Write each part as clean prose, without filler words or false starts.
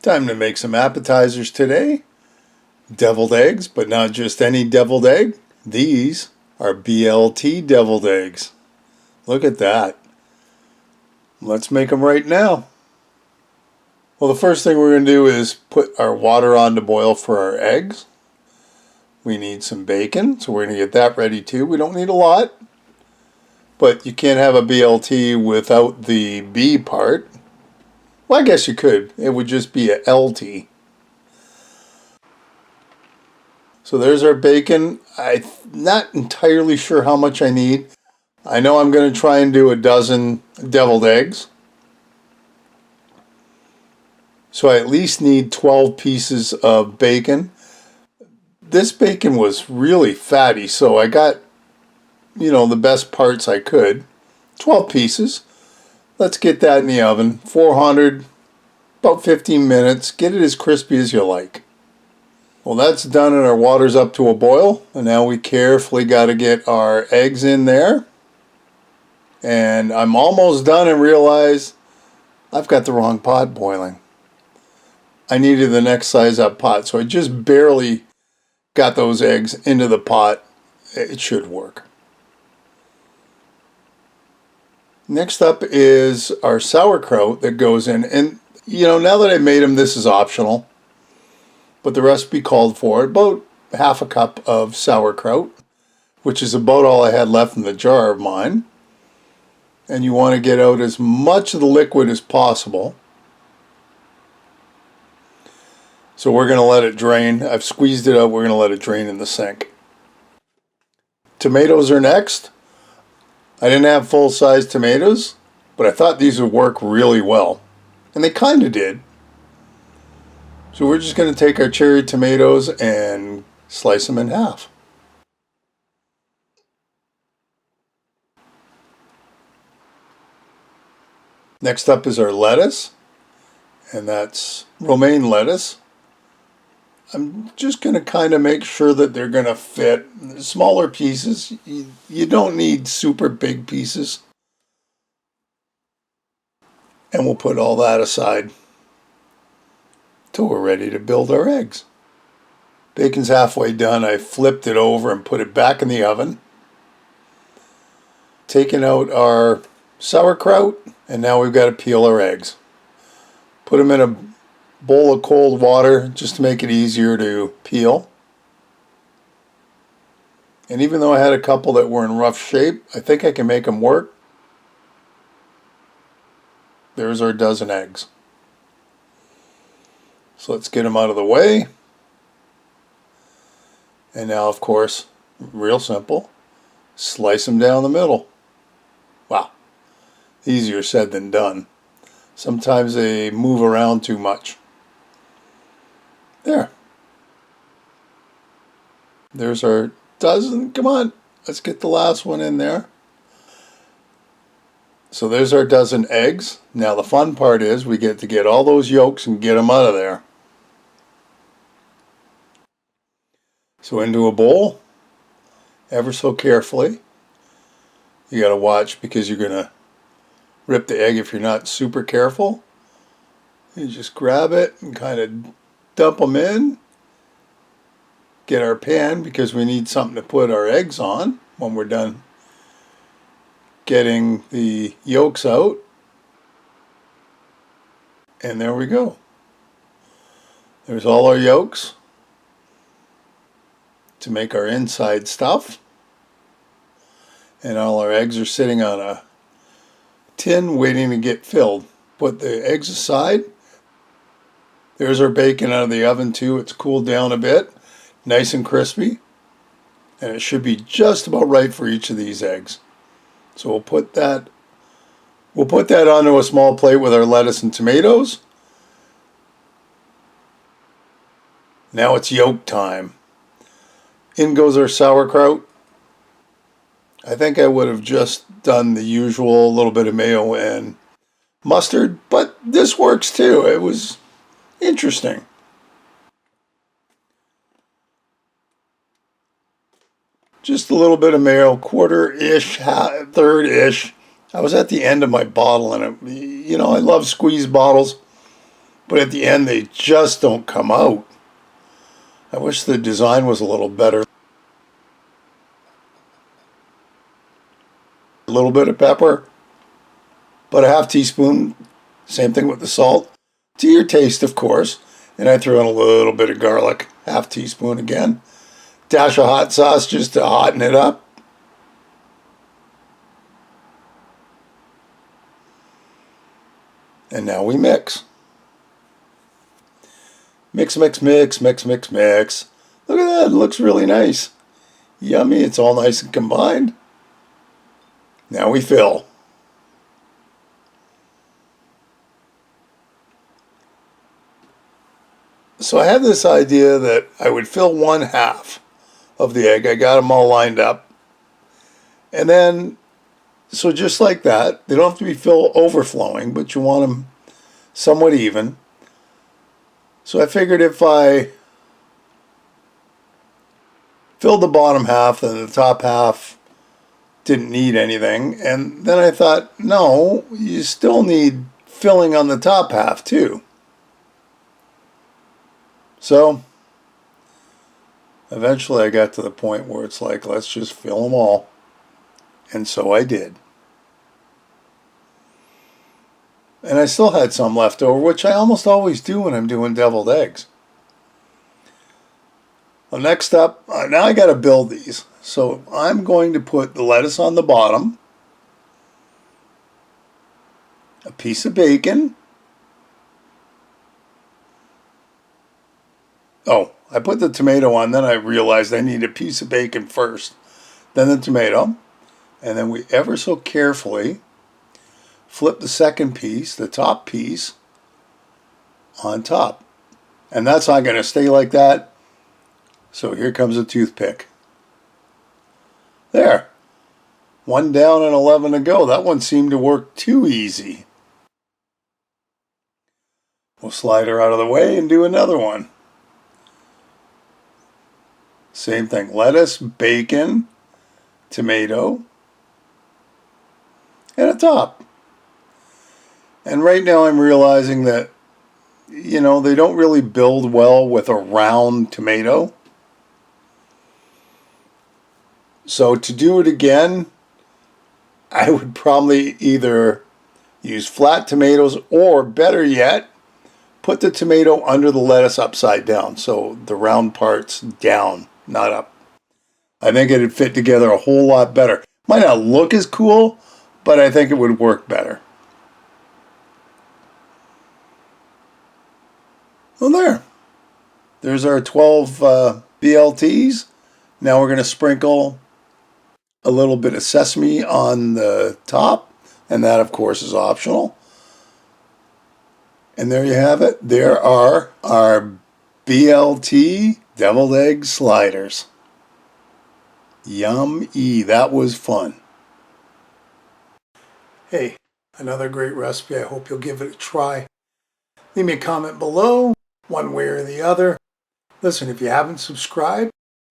Time to make some appetizers today. Deviled eggs, but not just any deviled egg. These are BLT deviled eggs. Look at that. Let's make them right now. Well, the first thing we're going to do is put our water on to boil for our eggs. We need some bacon, so we're going to get that ready too. We don't need a lot, but you can't have a BLT without the B part. Well, I guess you could. It would just be a LT. So there's our bacon. I'm not entirely sure how much I need. I know I'm going to try and do a dozen deviled eggs. So I at least need 12 pieces of bacon. This bacon was really fatty, so I got, the best parts I could. 12 pieces. Let's get that in the oven. 400, about 15 minutes. Get it as crispy as you like. Well, that's done and our water's up to a boil. And now we carefully got to get our eggs in there. And I'm almost done and realize I've got the wrong pot boiling. I needed the next size up pot, so I just barely got those eggs into the pot. It should work. Next up is our sauerkraut that goes in. And, now that I made them, this is optional. But the recipe called for it. About half a cup of sauerkraut, which is about all I had left in the jar of mine. And you want to get out as much of the liquid as possible. So we're going to let it drain. I've squeezed it out. We're going to let it drain in the sink. Tomatoes are next. I didn't have full-size tomatoes, but I thought these would work really well. And they kind of did. So we're just going to take our cherry tomatoes and slice them in half. Next up is our lettuce, and that's romaine lettuce. I'm just going to kind of make sure that they're going to fit. Smaller pieces, you don't need super big pieces. And we'll put all that aside till we're ready to build our eggs. Bacon's halfway done. I flipped it over and put it back in the oven. Taking out our sauerkraut, and now we've got to peel our eggs. Put them in a bowl of cold water just to make it easier to peel. And even though I had a couple that were in rough shape, I think I can make them work. There's our dozen eggs. So let's get them out of the way. And now, of course, real simple, slice them down the middle. Wow, easier said than done. Sometimes they move around too much. There. There's our dozen. Come on, let's get the last one in there. So there's our dozen eggs. Now the fun part is we get to get all those yolks and get them out of there. So into a bowl, ever so carefully. You got to watch because you're going to rip the egg if you're not super careful. You just grab it and kind of dump them in. Get our pan because we need something to put our eggs on when we're done getting the yolks out. And there we go. There's all our yolks to make our inside stuff. And all our eggs are sitting on a tin waiting to get filled. Put the eggs aside. There's our bacon out of the oven too. It's cooled down a bit. Nice and crispy. And it should be just about right for each of these eggs. So we'll put that onto a small plate with our lettuce and tomatoes. Now it's yolk time. In goes our sauerkraut. I think I would have just done the usual little bit of mayo and mustard, but this works too. It was interesting. Just a little bit of mayo, quarter-ish, third-ish. I was at the end of my bottle, and I love squeeze bottles. but at the end they just don't come out. I wish the design was a little better. A little bit of pepper, but a half teaspoon, same thing with the salt, to your taste of course, and I threw in a little bit of garlic, half teaspoon again, dash of hot sauce just to hotten it up. And now we mix. Mix, mix, mix, mix, mix, mix. Look at that, it looks really nice. Yummy, it's all nice and combined. Now we fill. So I had this idea that I would fill one half of the egg. I got them all lined up. And then, so just like that, they don't have to be overflowing, but you want them somewhat even. So I figured if I filled the bottom half, then the top half didn't need anything. And then I thought, no, you still need filling on the top half too. So eventually I got to the point where it's like, let's just fill them all. And so I did. And I still had some left over, which I almost always do when I'm doing deviled eggs. Well, next up, now I got to build these. So I'm going to put the lettuce on the bottom, a piece of bacon. Oh, I put the tomato on, then I realized I need a piece of bacon first, then the tomato, and then we ever so carefully flip the second piece, the top piece, on top. And that's not going to stay like that. So here comes a toothpick. There. 1 down and 11 to go. That one seemed to work too easy. We'll slide her out of the way and do another one. Same thing. Lettuce, bacon, tomato, and a top. And right now I'm realizing that, you know, they don't really build well with a round tomato. So to do it again, I would probably either use flat tomatoes or, better yet, put the tomato under the lettuce upside down. So the round part's down, not up. I think it'd fit together a whole lot better. Might not look as cool, but I think it would work better. Well, there's our 12 BLTs. Now we're going to sprinkle a little bit of sesame on the top, and that of course is optional. And there you have it. There are our BLT Deviled Egg Sliders. Yum-y, that was fun. Hey, another great recipe. I hope you'll give it a try. Leave me a comment below, one way or the other. Listen, if you haven't subscribed,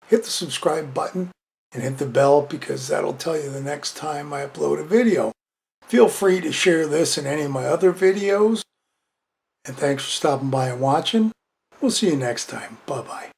hit the subscribe button and hit the bell, because that'll tell you the next time I upload a video. Feel free to share this and any of my other videos. And thanks for stopping by and watching. We'll see you next time. Bye-bye.